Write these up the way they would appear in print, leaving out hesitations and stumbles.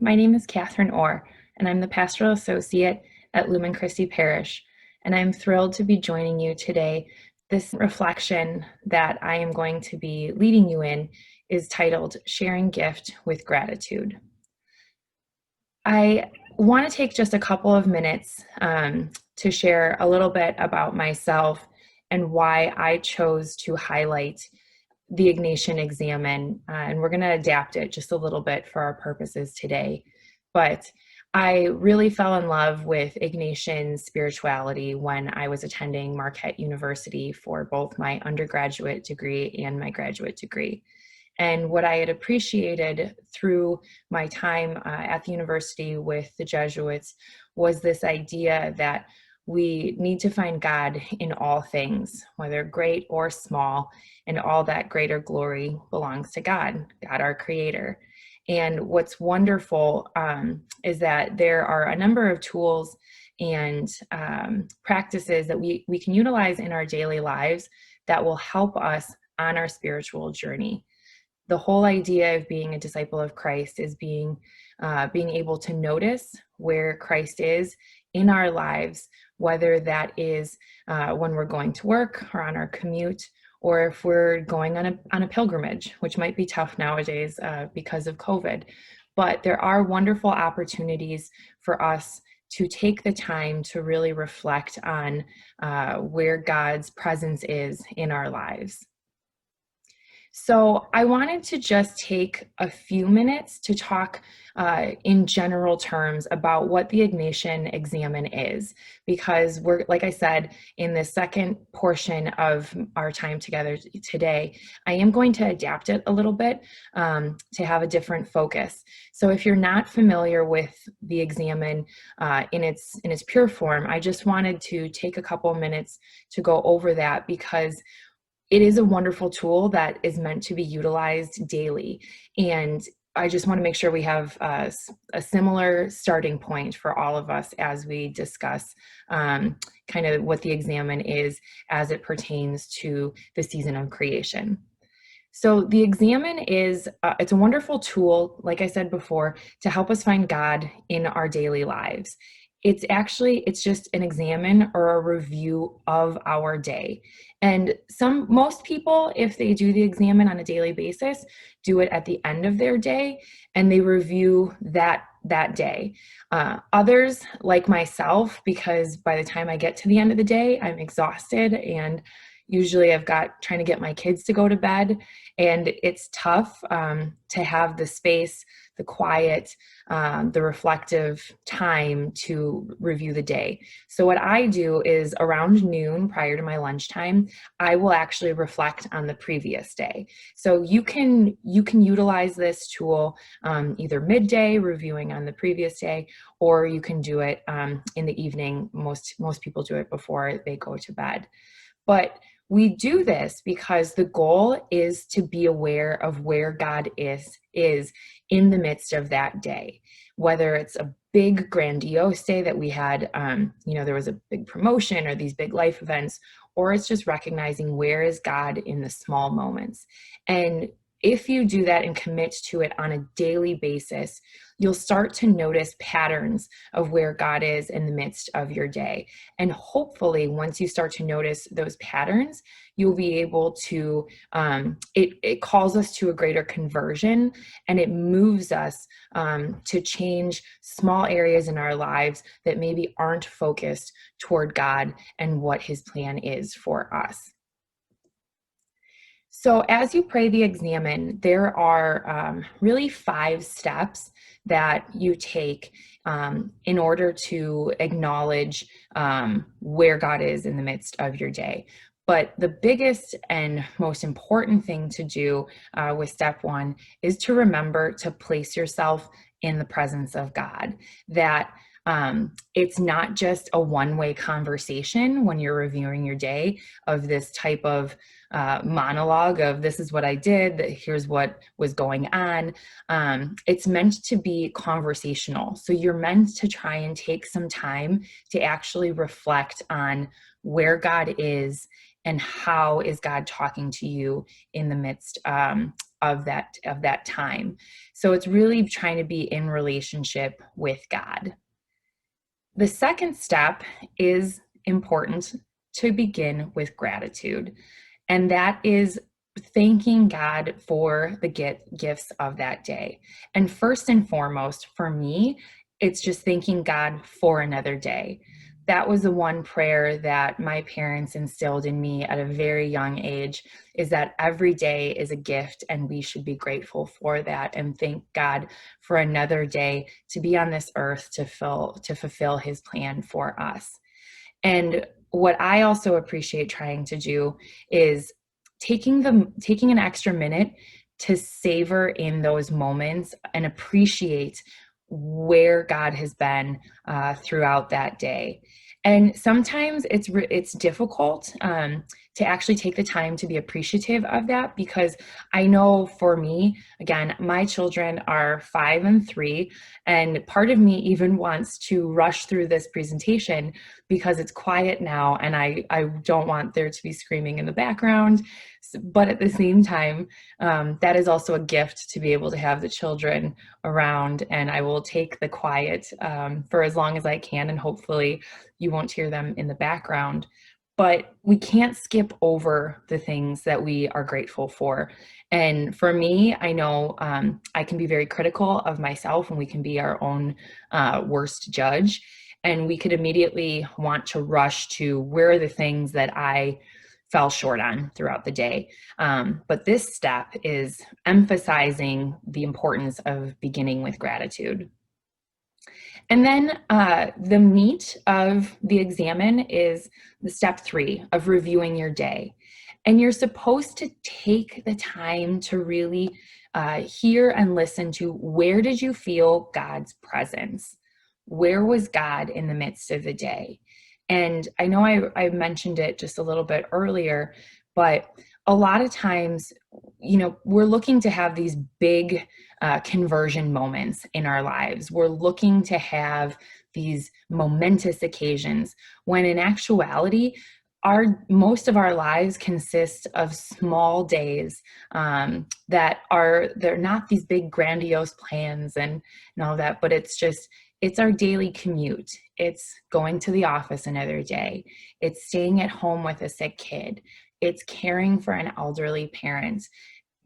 my name is Catherine Orr, and I'm the Pastoral Associate at Lumen Christi Parish, and I'm thrilled to be joining you today. This reflection that I am going to be leading you in is titled Sharing Gift with Gratitude. I want to take just a couple of minutes to share a little bit about myself and why I chose to highlight the Ignatian Examen, and we're going to adapt it just a little bit for our purposes today. But I really fell in love with Ignatian spirituality when I was attending Marquette University for both my undergraduate degree and my graduate degree. And what I had appreciated through my time at the university with the Jesuits was this idea that we need to find God in all things, whether great or small, and all that greater glory belongs to God, God our Creator. And what's wonderful is that there are a number of tools and practices that we can utilize in our daily lives that will help us on our spiritual journey. The whole idea of being a disciple of Christ is being able to notice where Christ is in our lives, whether that is when we're going to work or on our commute, or if we're going on a pilgrimage, which might be tough nowadays because of COVID. But there are wonderful opportunities for us to take the time to really reflect on where God's presence is in our lives. So I wanted to just take a few minutes to talk in general terms about what the Ignatian Examen is, because we're, like I said, in the second portion of our time together today, I am going to adapt it a little bit to have a different focus. So if you're not familiar with the Examen in its pure form, I just wanted to take a couple minutes to go over that, because it is a wonderful tool that is meant to be utilized daily. And I just want to make sure we have a similar starting point for all of us as we discuss kind of what the Examen is as it pertains to the season of creation. So the Examen is, it's a wonderful tool, like I said before, to help us find God in our daily lives. It's just an examen or a review of our day. And most people, if they do the Examen on a daily basis, do it at the end of their day, and they review that day. Others, like myself, because by the time I get to the end of the day, I'm exhausted, and usually I've got trying to get my kids to go to bed, and it's tough to have the space, the quiet, the reflective time to review the day. So what I do is around noon, prior to my lunchtime, I will actually reflect on the previous day. So you can utilize this tool either midday, reviewing on the previous day, or you can do it in the evening. Most people do it before they go to bed. But we do this because the goal is to be aware of where God is in the midst of that day. Whether it's a big grandiose day that we had, there was a big promotion or these big life events, or it's just recognizing where is God in the small moments. And if you do that and commit to it on a daily basis, you'll start to notice patterns of where God is in the midst of your day. And hopefully, once you start to notice those patterns, you'll be able to, it calls us to a greater conversion, and it moves us to change small areas in our lives that maybe aren't focused toward God and what His plan is for us. So as you pray the Examen, there are really 5 steps that you take in order to acknowledge where God is in the midst of your day. But the biggest and most important thing to do with step 1 is to remember to place yourself in the presence of God. That it's not just a one-way conversation when you're reviewing your day of this type of monologue of this is what I did, here's what was going on. It's meant to be conversational. So you're meant to try and take some time to actually reflect on where God is and how is God talking to you in the midst of that time. So it's really trying to be in relationship with God. The second step is important, to begin with gratitude, and that is thanking God for the gifts of that day. And first and foremost, for me, it's just thanking God for another day. That was the one prayer that my parents instilled in me at a very young age, is that every day is a gift and we should be grateful for that and thank God for another day to be on this earth to fulfill his plan for us. And what I also appreciate trying to do is taking an extra minute to savor in those moments and appreciate where God has been throughout that day. And sometimes it's difficult to actually take the time to be appreciative of that, because I know for me, again, my children are 5 and 3, and part of me even wants to rush through this presentation because it's quiet now and I don't want there to be screaming in the background. But at the same time, that is also a gift to be able to have the children around, and I will take the quiet for as long as I can, and hopefully you won't hear them in the background. But we can't skip over the things that we are grateful for. And for me, I know I can be very critical of myself, and we can be our own worst judge. And we could immediately want to rush to where are the things that I fell short on throughout the day. But this step is emphasizing the importance of beginning with gratitude. And then the meat of the examen is the step 3 of reviewing your day. And you're supposed to take the time to really hear and listen to, where did you feel God's presence? Where was God in the midst of the day? And I know I mentioned it just a little bit earlier, but a lot of times, we're looking to have these big conversion moments in our lives. We're looking to have these momentous occasions, when in actuality, most of our lives consist of small days they're not these big grandiose plans and all that, but it's our daily commute. It's going to the office another day. It's staying at home with a sick kid. It's caring for an elderly parent,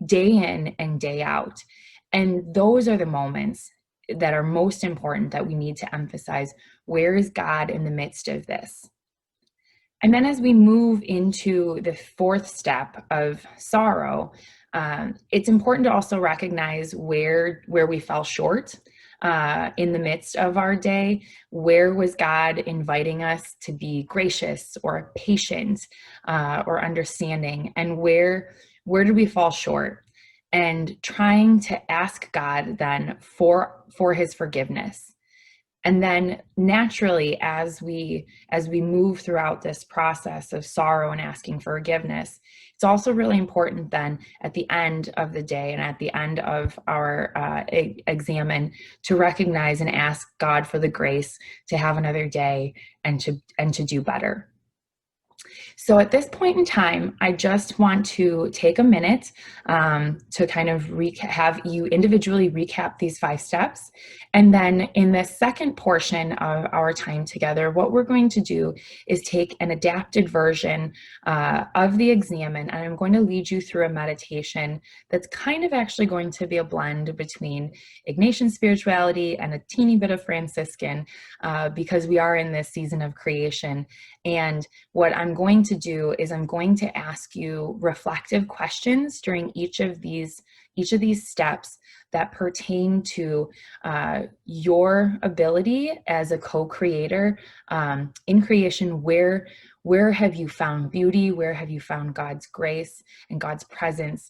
day in and day out. And those are the moments that are most important, that we need to emphasize. Where is God in the midst of this? And then as we move into the 4th step of sorrow, it's important to also recognize where we fell short in the midst of our day. Where was God inviting us to be gracious or patient or understanding? And where did we fall short? And trying to ask God then for his forgiveness. And then naturally, as we move throughout this process of sorrow and asking for forgiveness, it's also really important then at the end of the day and at the end of our examen to recognize and ask God for the grace to have another day and to do better. So at this point in time, I just want to take a minute to kind of have you individually recap these 5 steps. And then in the second portion of our time together, what we're going to do is take an adapted version of the examen, and I'm going to lead you through a meditation that's kind of actually going to be a blend between Ignatian spirituality and a teeny bit of Franciscan, because we are in this season of creation. And what I'm going to do is I'm going to ask you reflective questions during each of these steps that pertain to your ability as a co-creator in creation. Where have you found beauty? Where have you found God's grace and God's presence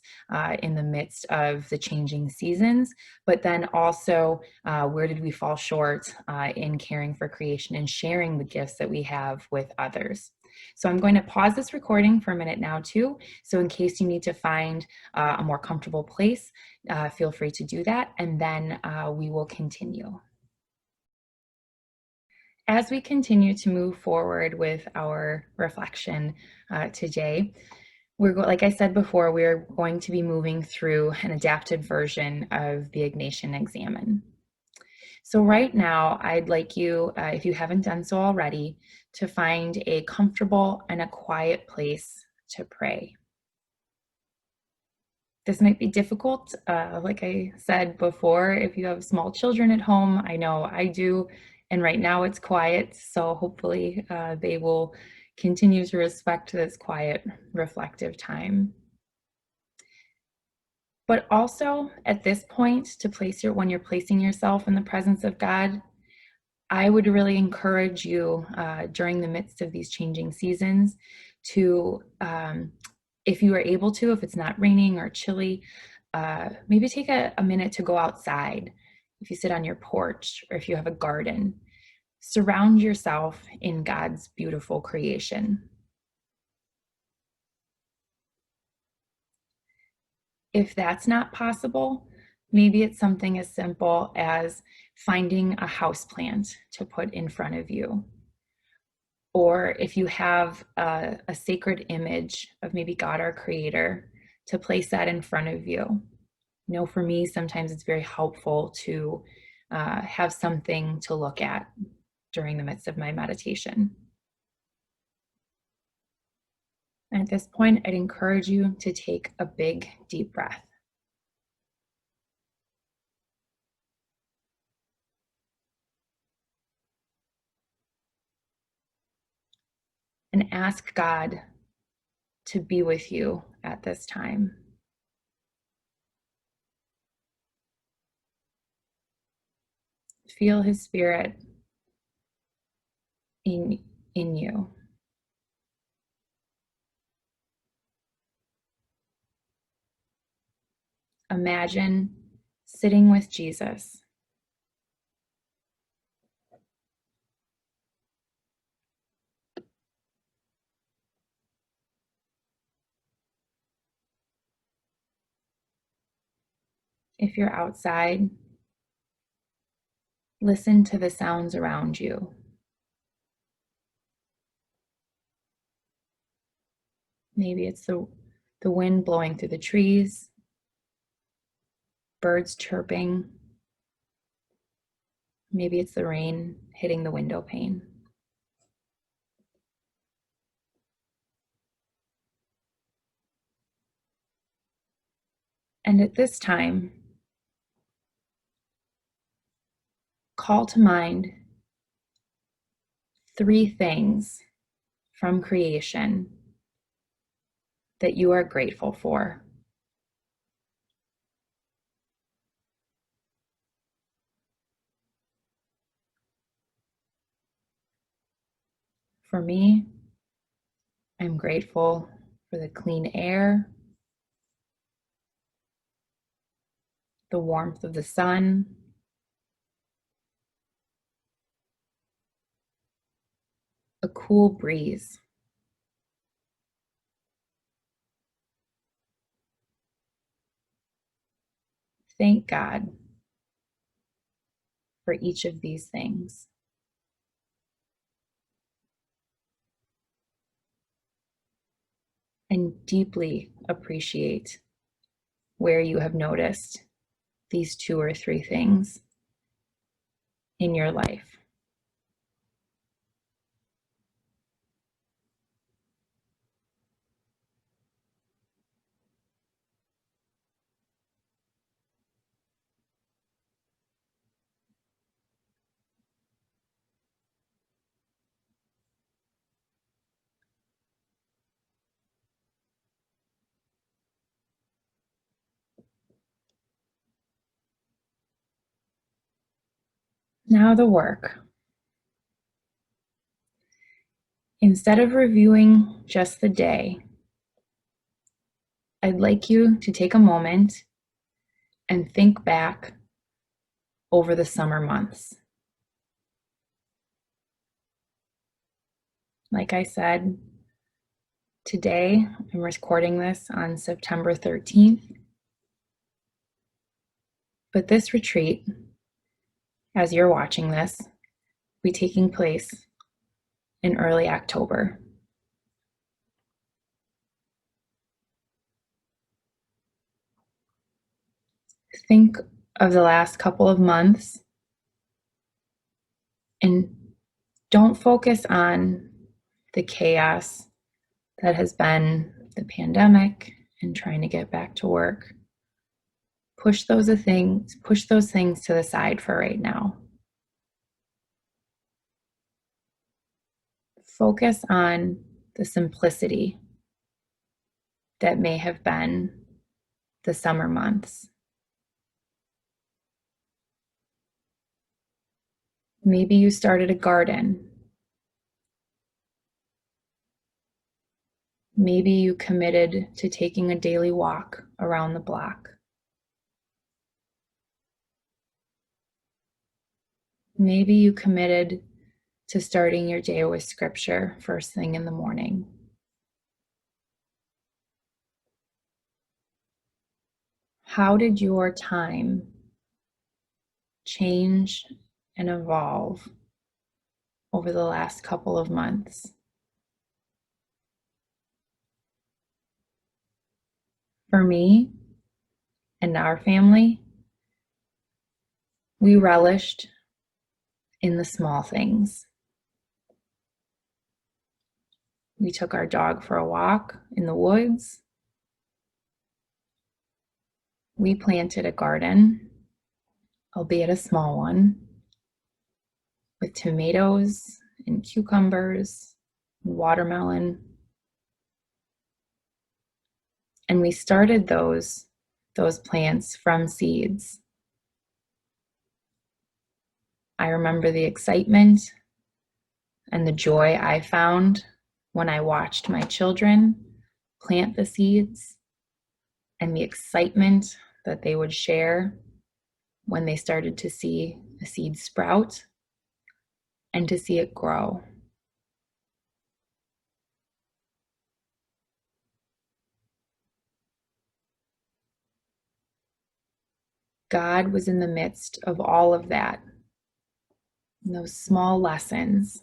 in the midst of the changing seasons? But then also, where did we fall short in caring for creation and sharing the gifts that we have with others? So I'm going to pause this recording for a minute now too. So in case you need to find a more comfortable place, feel free to do that, and then we will continue. As we continue to move forward with our reflection today, like I said before, we're going to be moving through an adapted version of the Ignatian Examen. So right now, I'd like you, if you haven't done so already, to find a comfortable and a quiet place to pray. This might be difficult, like I said before, if you have small children at home. I know I do, and right now it's quiet, so hopefully they will continue to respect this quiet, reflective time. But also at this point, when you're placing yourself in the presence of God, I would really encourage you during the midst of these changing seasons to, if you are able to, if it's not raining or chilly, maybe take a minute to go outside. If you sit on your porch or if you have a garden, surround yourself in God's beautiful creation. If that's not possible, maybe it's something as simple as finding a houseplant to put in front of you. Or if you have a sacred image of maybe God, our Creator, to place that in front of you. You know, for me, sometimes it's very helpful to have something to look at during the midst of my meditation. And at this point, I'd encourage you to take a big, deep breath. And ask God to be with you at this time. Feel His Spirit in you. Imagine sitting with Jesus. If you're outside, listen to the sounds around you. Maybe it's the wind blowing through the trees, birds chirping. Maybe it's the rain hitting the window pane. And at this time, call to mind 3 things from creation that you are grateful for. For me, I'm grateful for the clean air, the warmth of the sun, a cool breeze. Thank God for each of these things. And deeply appreciate where you have noticed these 2 or 3 things in your life. Now the work. Instead of reviewing just the day, I'd like you to take a moment and think back over the summer months. Like I said, today I'm recording this on September 13th, but this retreat, as you're watching this, will be taking place in early October. Think of the last couple of months and don't focus on the chaos that has been the pandemic and trying to get back to work. Push those things to the side for right now. Focus on the simplicity that may have been the summer months. Maybe you started a garden. Maybe you committed to taking a daily walk around the block. Maybe you committed to starting your day with scripture first thing in the morning. How did your time change and evolve over the last couple of months? For me and our family, we relished in the small things. We took our dog for a walk in the woods. We planted a garden, albeit a small one, with tomatoes and cucumbers and watermelon. And we started those plants from seeds. I remember the excitement and the joy I found when I watched my children plant the seeds, and the excitement that they would share when they started to see the seed sprout and to see it grow. God was in the midst of all of that, those small lessons,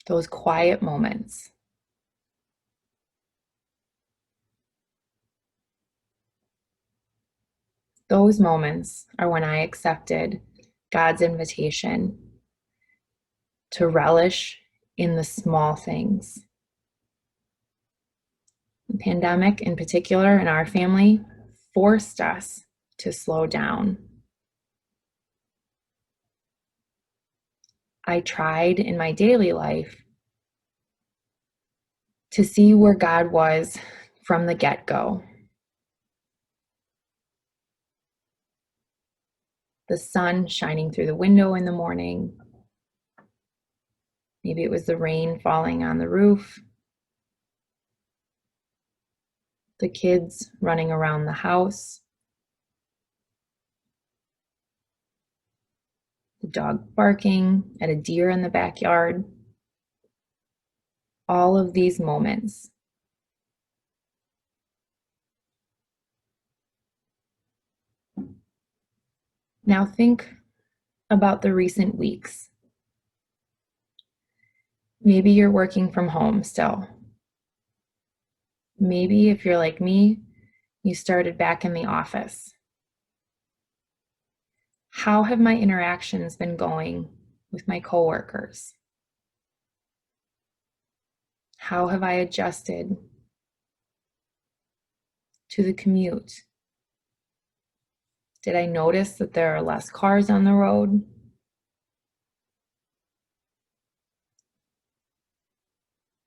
those quiet moments. Those moments are when I accepted God's invitation to relish in the small things. The pandemic, in particular, in our family, forced us to slow down. I tried in my daily life to see where God was from the get-go. The sun shining through the window in the morning. Maybe it was the rain falling on the roof. The kids running around the house. The dog barking at a deer in the backyard. All of these moments. Now think about the recent weeks. Maybe you're working from home still. Maybe if you're like me, you started back in the office. How have my interactions been going with my coworkers? How have I adjusted to the commute? Did I notice that there are less cars on the road?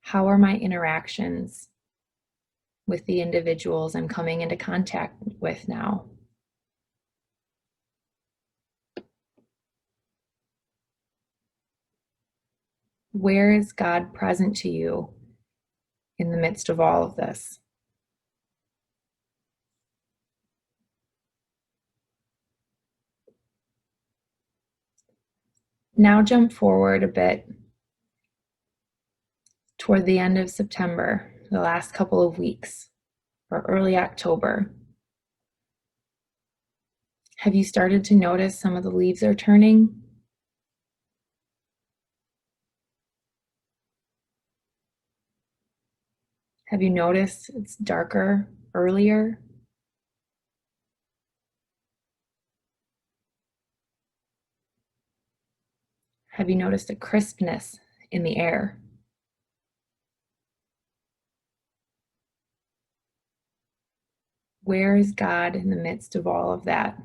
How are my interactions with the individuals I'm coming into contact with now? Where is God present to you in the midst of all of this? Now jump forward a bit toward the end of September, the last couple of weeks, or early October. Have you started to notice some of the leaves are turning? Have you noticed it's darker earlier? Have you noticed a crispness in the air? Where is God in the midst of all of that?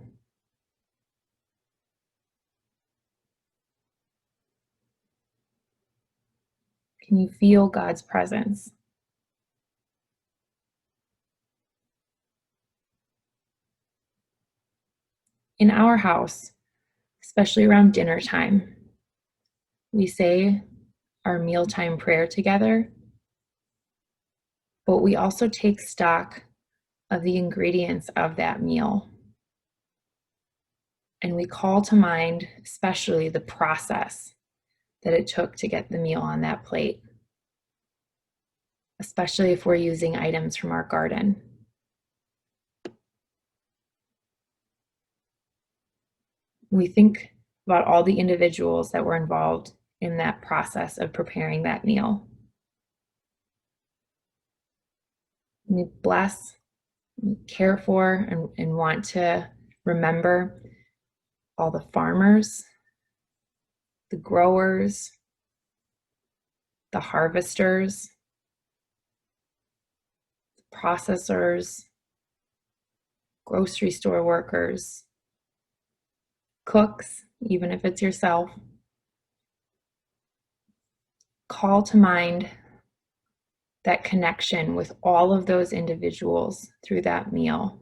Can you feel God's presence? In our house, especially around dinner time, we say our mealtime prayer together, but we also take stock of the ingredients of that meal. And we call to mind, especially the process that it took to get the meal on that plate, especially if we're using items from our garden. We think about all the individuals that were involved in that process of preparing that meal. We bless, we care for, and want to remember all the farmers, the growers, the harvesters, the processors, grocery store workers, cooks, even if it's yourself. Call to mind that connection with all of those individuals through that meal.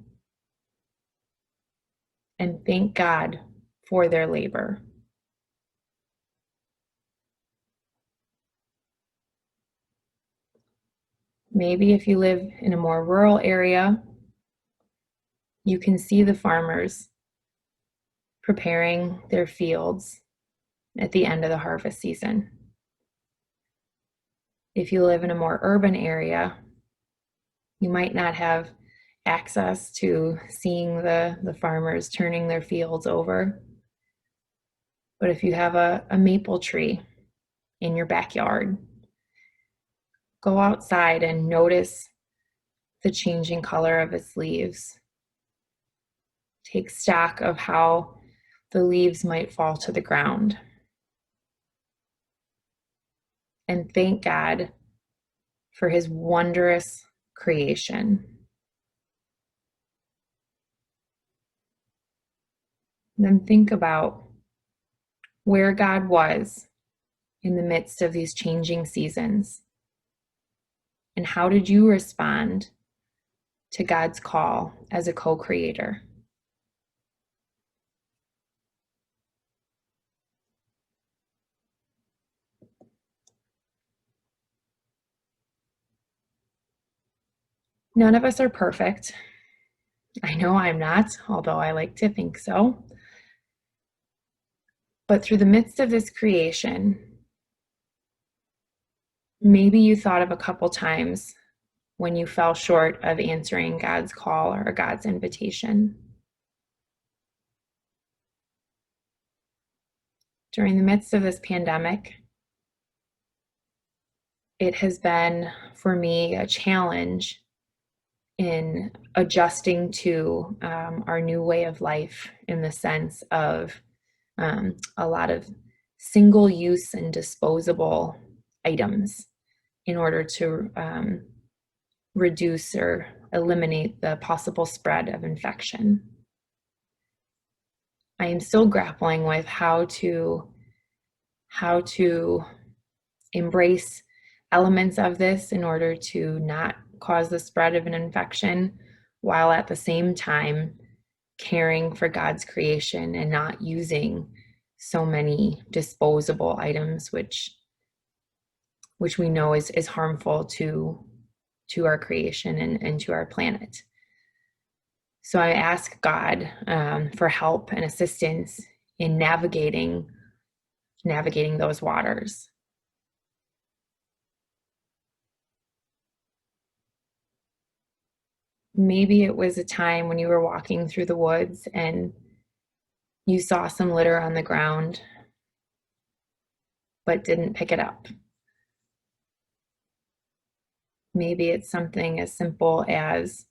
And thank God for their labor. Maybe if you live in a more rural area, you can see the farmers preparing their fields at the end of the harvest season. If you live in a more urban area, you might not have access to seeing the farmers turning their fields over. But if you have a maple tree in your backyard, go outside and notice the changing color of its leaves. Take stock of how the leaves might fall to the ground. And thank God for his wondrous creation. And then think about where God was in the midst of these changing seasons. And how did you respond to God's call as a co-creator? None of us are perfect. I know I'm not, although I like to think so. But through the midst of this creation, maybe you thought of a couple times when you fell short of answering God's call or God's invitation. During the midst of this pandemic, it has been, for me, a challenge in adjusting to our new way of life, in the sense of a lot of single-use and disposable items in order to reduce or eliminate the possible spread of infection. I am still grappling with how to embrace elements of this in order to not cause the spread of an infection, while at the same time caring for God's creation and not using so many disposable items, which we know is harmful to our creation and to our planet. So I ask God for help and assistance in navigating those waters. Maybe it was a time when you were walking through the woods and you saw some litter on the ground, but didn't pick it up. Maybe it's something as simple as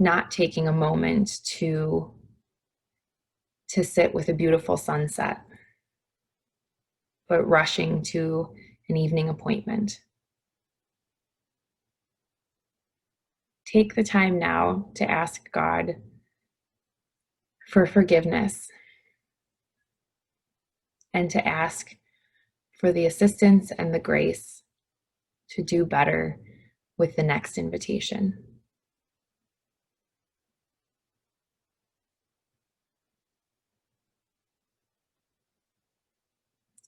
not taking a moment to sit with a beautiful sunset. but rushing to an evening appointment. Take the time now to ask God for forgiveness and to ask for the assistance and the grace to do better with the next invitation.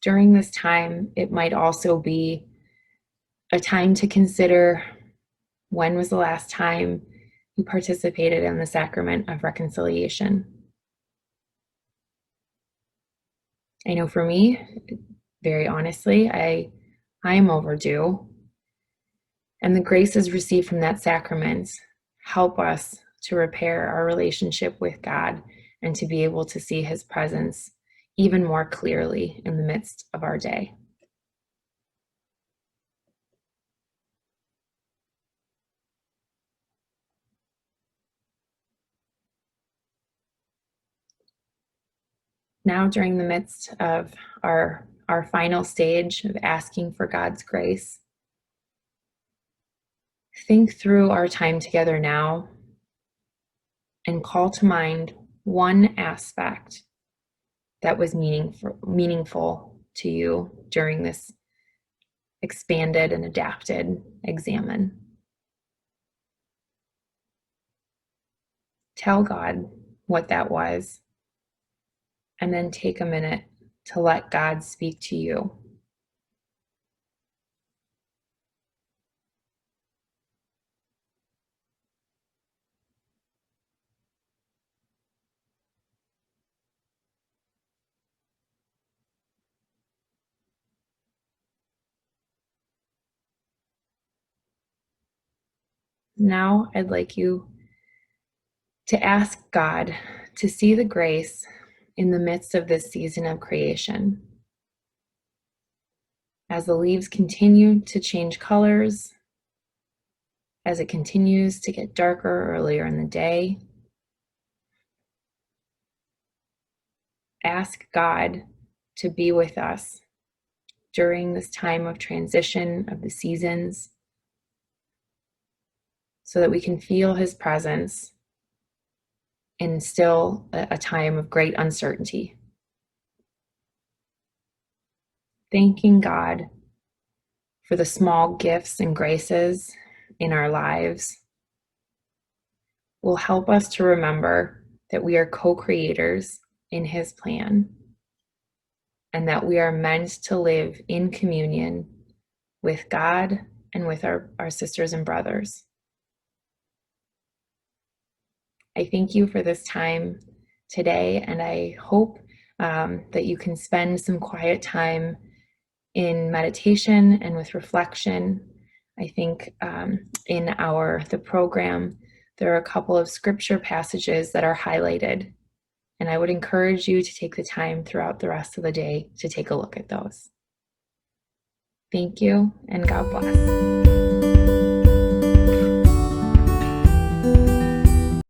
During this time, it might also be a time to consider when was the last time you participated in the sacrament of reconciliation. I know for me, very honestly, I am overdue. And the graces received from that sacrament help us to repair our relationship with God and to be able to see His presence even more clearly in the midst of our day. Now, during the midst of our final stage of asking for God's grace, think through our time together now and call to mind one aspect that was meaningful to you during this expanded and adapted examen. Tell God what that was, and then take a minute to let God speak to you. Now, I'd like you to ask God to see the grace in the midst of this season of creation. As the leaves continue to change colors, as it continues to get darker earlier in the day, ask God to be with us during this time of transition of the seasons so that we can feel His presence in still a time of great uncertainty. Thanking God for the small gifts and graces in our lives will help us to remember that we are co-creators in His plan and that we are meant to live in communion with God and with our sisters and brothers. I thank you for this time today, and I hope that you can spend some quiet time in meditation and with reflection. I think in the program, there are a couple of scripture passages that are highlighted, and I would encourage you to take the time throughout the rest of the day to take a look at those. Thank you, and God bless.